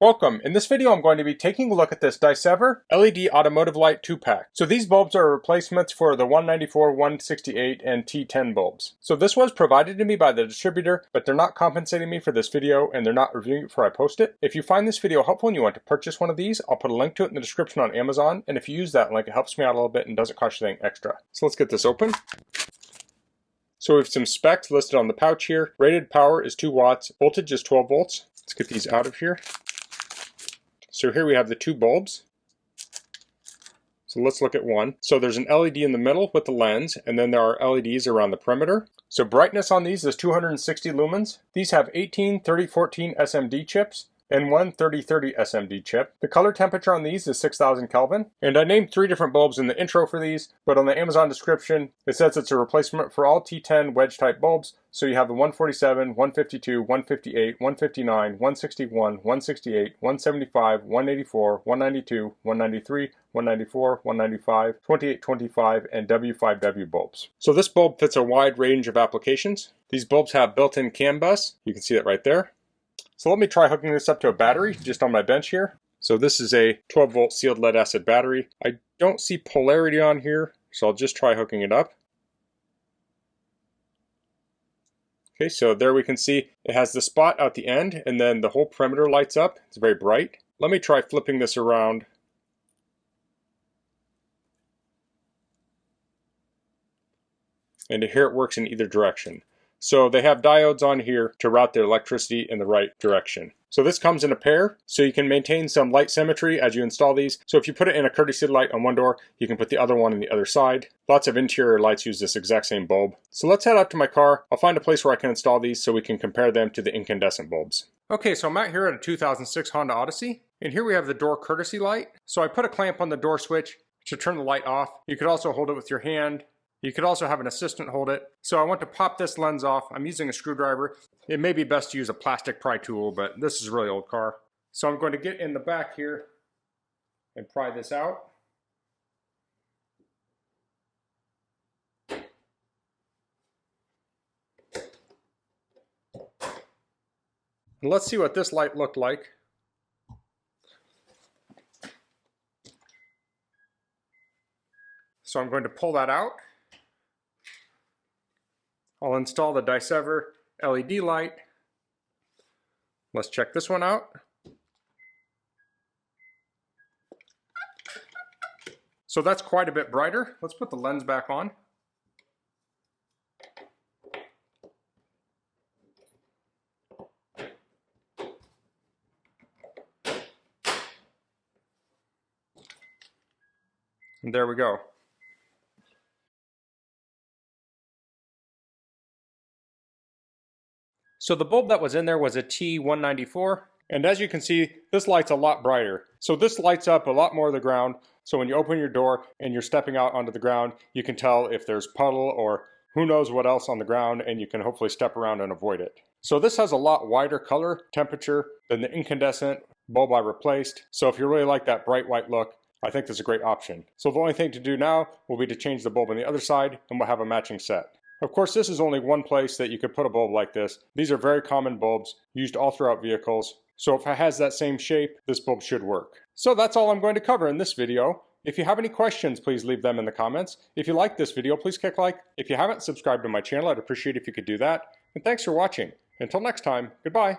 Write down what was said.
Welcome. In this video I'm going to be taking a look at this DICEVER LED automotive light 2-pack. So these bulbs are replacements for the 194, 168, and T10 bulbs. So this was provided to me by the distributor, but they're not compensating me for this video and they're not reviewing it before I post it. If you find this video helpful and you want to purchase one of these, I'll put a link to it in the description on Amazon, and if you use that link it helps me out a little bit and doesn't cost you anything extra. So let's get this open. So we have some specs listed on the pouch here. Rated power is 2 watts, voltage is 12 volts. Let's get these out of here. So here we have the two bulbs. So let's look at one. So there's an LED in the middle with the lens, and then there are LEDs around the perimeter. So brightness on these is 260 lumens. These have 18 3014 SMD chips and one 3030 SMD chip. The color temperature on these is 6000 Kelvin. And I named 3 different bulbs in the intro for these, but on the Amazon description it says it's a replacement for all T10 wedge type bulbs. So you have the 147, 152, 158, 159, 161, 168, 175, 184, 192, 193, 194, 195, 2825, and W5W bulbs. So this bulb fits a wide range of applications. These bulbs have built-in CAN bus. You can see it right there. So let me try hooking this up to a battery just on my bench here. So this is a 12 volt sealed lead acid battery. I don't see polarity on here, so I'll just try hooking it up. Okay, so there we can see it has the spot at the end and then the whole perimeter lights up. It's very bright. Let me try flipping this around. And here it works in either direction. So they have diodes on here to route their electricity in the right direction. So this comes in a pair, so you can maintain some light symmetry as you install these. So if you put it in a courtesy light on one door, you can put the other one on the other side. Lots of interior lights use this exact same bulb. So let's head out to my car. I'll find a place where I can install these so we can compare them to the incandescent bulbs. Okay, so I'm out here at a 2006 Honda Odyssey, and here we have the door courtesy light. So I put a clamp on the door switch to turn the light off. You could also hold it with your hand. You could also have an assistant hold it. So I want to pop this lens off. I'm using a screwdriver. It may be best to use a plastic pry tool, but this is a really old car. So I'm going to get in the back here and pry this out. And let's see what this light looked like. So I'm going to pull that out. I'll install the DICEVER LED light. Let's check this one out. So that's quite a bit brighter. Let's put the lens back on. And there we go. So the bulb that was in there was a T194, and as you can see, this light's a lot brighter. So this lights up a lot more of the ground, so when you open your door and you're stepping out onto the ground, you can tell if there's puddle or who knows what else on the ground, and you can hopefully step around and avoid it. So this has a lot wider color temperature than the incandescent bulb I replaced, so if you really like that bright white look, I think this is a great option. So the only thing to do now will be to change the bulb on the other side, and we'll have a matching set. Of course, this is only one place that you could put a bulb like this. These are very common bulbs, used all throughout vehicles. So if it has that same shape, this bulb should work. So that's all I'm going to cover in this video. If you have any questions, please leave them in the comments. If you like this video, please click like. If you haven't subscribed to my channel, I'd appreciate if you could do that. And thanks for watching. Until next time, goodbye.